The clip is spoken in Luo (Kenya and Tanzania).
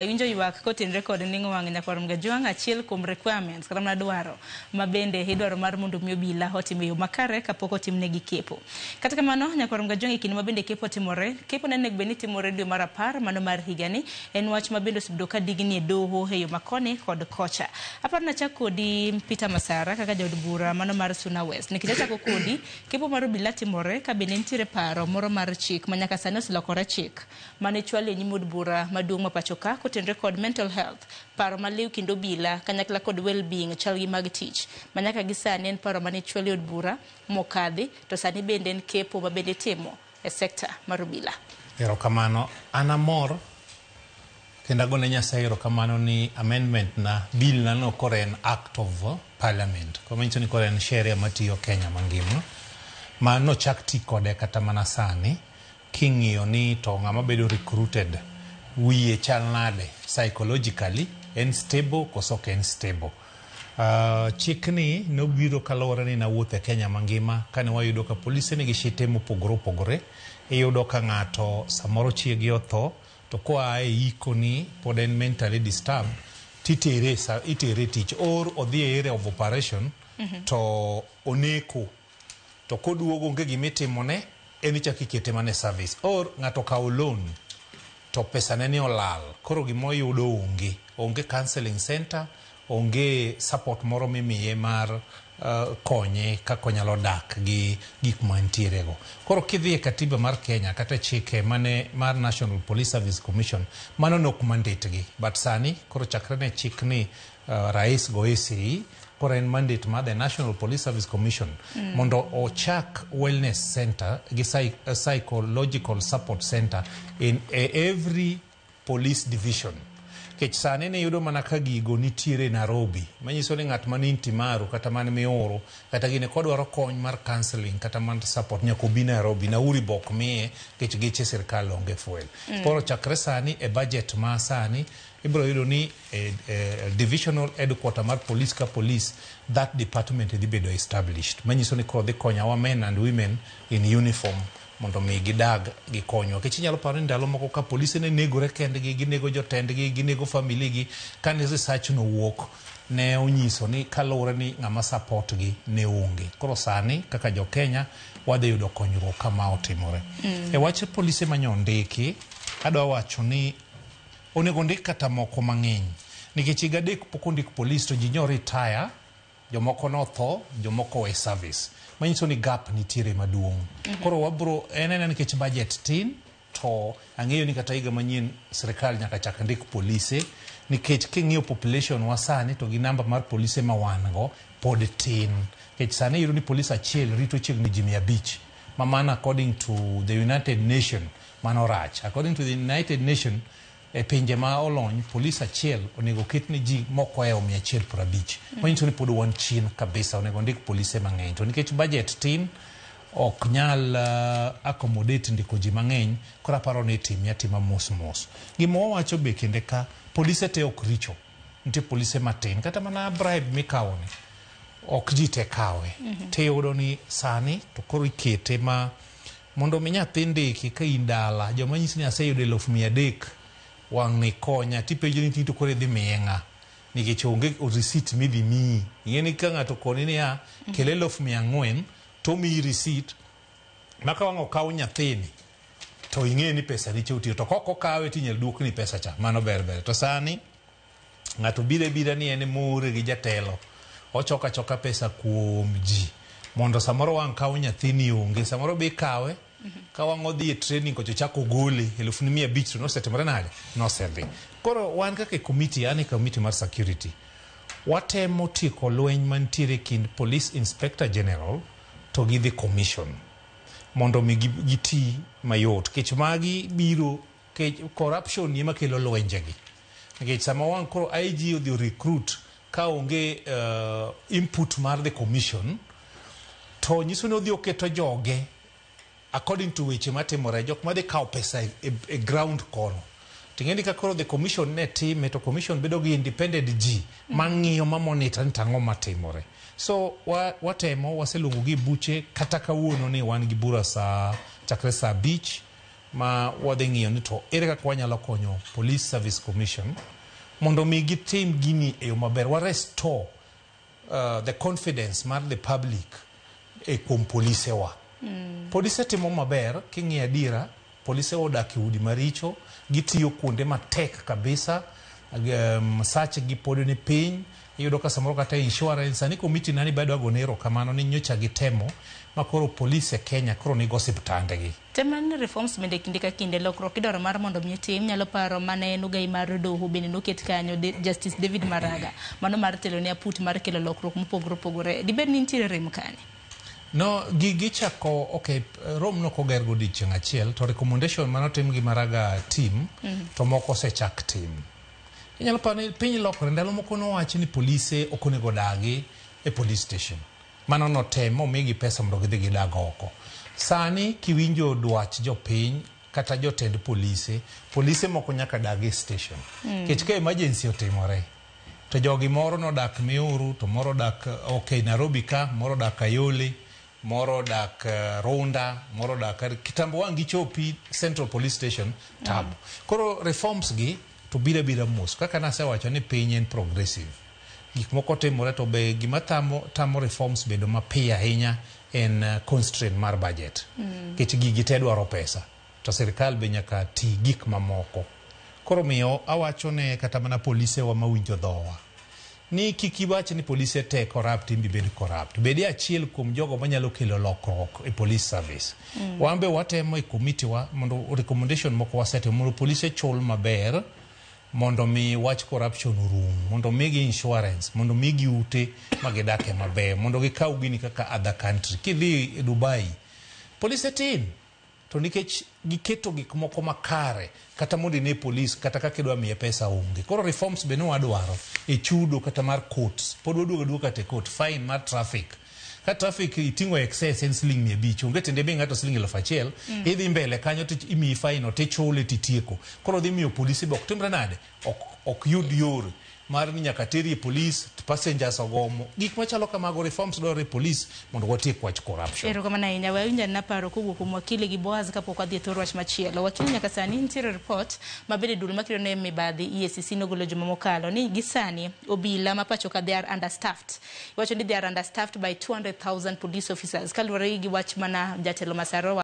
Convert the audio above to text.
Winjo ywak kotenre kod ningo wang' nyakwarom Gajwang' achiel kuom requirements kata mana dwaro mabende idwaro mar mondo mi obila otim yo makare kapok otimnegi kepo. Kata kamano nyakwarom Gajwang' e kinde mabende kepo timore, kepo nene beni timore dwe mar 10 mano mar higani en wach mabende osebedo ka digni e doho e yo makoni kod kocha. Aparo nachako kodi Peter Masara kaka jaod bura mano mar Suna West. Nikech achako kodi kepo mar obila timore ka bende nitiere paro moro mar chik manyaka sani oselokore chik mane chwal e nyim od bura maduong' ma pacho ka kotenre kod mental health, paro maliw kendo bila kanyakla kod well-being chalgi mag tich manyaka gi sani en paro mane chwal e od bura mokadhi to sani bende en kepo ma bende timo e sekta mar obila. Erokamano anamor kendo agone Nyasaye erokamano ni amendment na bill na no kore en act of parliament komanyiso ni kore en sheria matiyo Kenya mangima ma no chak ti kode kata mana sani king'iyo ni to ng'ama bedo recruited wiye chal nade psychologically en stable koso ok en stable. Chikni nobiro kaluwore ni nawuotho e Kenya mangima kane wayudo ka polise nigi shite mopogore opogore. Iyudo ka ng'ato samoro chiegi otho to koa e iko ni pod en mentally disturbed itere tich or odhi e area of operation to oneko to koduogo onge gimitimone en ichak ikete mane service or ng'ato kawo loan to pesa neni olal koro gimoyudo onge counseling center, onge support moro mimiye mar konye kako nyalo dak gi gik mantiere go. Koro kidhi e katiba mar Kenya kata chike mane mar National Police Service Commission mano nok mandate gi, but sani koro chakre ne chik ni rais go ECE koro en mandate mar the National Police Service Commission mondo ochak wellness center gi psychological support center in every police division. Kech sani ne yudo mana ka gigo nitiere Nairobi manyiso ni ng'at mani Intimaru kata man Mioro kata gine kodwaro kony mar counseling kata man support nyako bi Nairobi na uri bok miye kech geche sirkal onge fuel. Koro chakre sani e budget ma sani ibro yudo ni divisional headquarter mar police ka police that department dhi bedo established manyiso ni koro dhi konyo our men and women in uniform mondo mi gidag gi konyo. Kech inyalo paro ni ndalo moko ka polisi ne negore kendgi, ginego jotendgi, ginego family gi, kane research no wuok ne onyiso ni kaluwore ni ng'ama support gi ne onge. Koro sani kaka jo Kenya wadhi yudo konyruok kama otimore. E wach polisi manyondiki adwa wacho ni onego ndik kata moko mang'eny nikech higa adek pok ondik police to ji nyo retire, jomoko notho, jomoko we service manyiso ni gap nitiere maduong'. Koro wabro enena nikech budget tin to ang'eyo ni kata higa manyien sirkal nyaka chak ndik polise nikech king'iyo population wasani to gi namba mar polise ma wan go pod tin. Kech sani yudo ni polisi achiel rito chiegni ji 500 mamana according to the United Nations mano rach. According to the United Nations e pinje ma olony polisi achiel onego ket ni ji moko e 150. Manyiso ni pod wan chien kabisa, onego ndik polise mang'eny to nikech budget tin ok nyal accommodate ndiko ji mang'eny. Koro aparo ni atima mos. Gima wawacho be kende ka polise te ok richo, nitie polise matin kata mana bribe mikawo ni ok ji te kawe. Te yudo ni sani to koro ikete ma mondo mi nyathi ndiki ka indala joma nyisi ni aseyudo 300,000 wang' ni konya tipenjo ni to kore dhi miye ng'a nikech onge receipt midhi miyi. Ing'eni ka ng'ato koni ni kele 400,000 to miyi receipt maka wang' okaw nyathini to ing'e ni pesa ni chotiyo to koko kawe tinyal duok ni pesa cha mano ber. To sani ng'ato bira ni en more gi jatelo ochoka pesa kuom ji mondo samoro wang' kaw nyathini onge samoro be kawe ka wang' odhi e training kocho chako gole 1,500 to nosetimore nade nosedhi. Koro wan kaka committee ani committee mar security watemo tiko lweny mantiere kind police inspector general to gi the commission mondo mi giti mayot kech magi biro kech corruption yema kelo lwenje gi nikech sama wang' koro IG odhi recruit ka onge input mar the commission to nyiso ni odhi oketo joge according to weche matimore jok madhi kawo pesa e ground kono. Ting'eni ka koro the commission ne time to commission bedo gi independent ji mang'iyo ma monitor ni tang'o matimore. So watemo waseluongo gi buche kata kawuono ni wan gi bura chakre saa 5 ma wadhi ng'iyo ni to ere kaka wanyalo konyo Police Service Commission mondo mi gitim gini e yo maber, wa restore the confidence mar the public e kuom polise wa. Polise timo maber, king'iyo adiera, polise odak e udi maricho, gitiyo kuonde matek kabisa, sache gi pod ni piny, iyudo ka samoro kata insurance, ani komiti nani bado agonero kamano ni nyocha gitemo, makoro polise e Kenya koro ni osiptande gi. Temani reforms bende kinde ka kinde lokruok idwaro mar mondo mi tim, nyalo paro mane nugai mar doho bende noket kanyo Justice David Maraga, mano mar telo ne aput mar kelo lokruok mopogore opogore. Dibed ni nitiere rem kane? No, gigi chako, okay, rom no koger godiochieng' achiel, to recommendation manotim gi Maraga team, to moko osechak tim. Inyalo paro ni piny lokore, ndalo moko nowachi ni polise ok onego dagi e police station. Mano notemo omigi pesa mondo gidhi gidag oko. Sani kiwinjo dwach jopiny kata jotend polise moko nyaka dagi e station. Kech ka emergency otimore, to jogi moro nodak Meru, to moro dak Nairobi ka, moro dak Kayole, moro dak Runda, moro dak kitambo wang' gichopi Central Police Station tab. Koro reforms gi to bira mos. Kaka nasewacho ni piny en progressive. Gik moko timore to be gima tamo reforms bedo mapiyo ahinya en constraint mar budget. Kech gigi te dwaro pesa. To sirkal be nyaka ti gik mamoko. Koro miyo awacho ne kata mana polise wa mawinjo dhowa. Ni kikiwacho ni polise te corrupt imbi bed corrupt. Bedi achiel kuom jogo manyalo kelo lokruok e police service. Wambe watemo e committee wa mondo recommendation moko wasete mondo polise chul maber, mondo mi wach corruption urum, mondo migi insurance, mondo migi ute magidake maber, mondo gikaw gini kaka other country. Kidhi e Dubai, polise tin, to nikech giketo gik moko makare, kata mondo ne police, kata kaka idwa miye pesa onge. Koro reforms be no wadwaro e chudo kata mar courts, pod waduoga te court, fine mar traffic. Ka traffic itingo excess en siling 500, onge tende be ng'ato siling 1,000, idhi mbele kanyo to imiyi fine to chule titieko. Koro dhi miyo polisi be ok timre nade, ok yud yore mar ni nyaka teri e police, passengers ogomo. Gik machalo kamago reforms dwaro e police mondo watiek wach corruption. Erokamano ahinya, wawinja naparo kowuok kuom wakili gi Boaz kapok wadhi e thor wach machielo. Wakili nyaka sani nitiere report mabende dul makiro ne mibadhi EACC nogolo juma mokalo ni gisani obila ma pacho ka they are understaffed. Iwacho ni they are understaffed by 200,000 police officers. Kaluwore gi wach mana jatelo Masarowa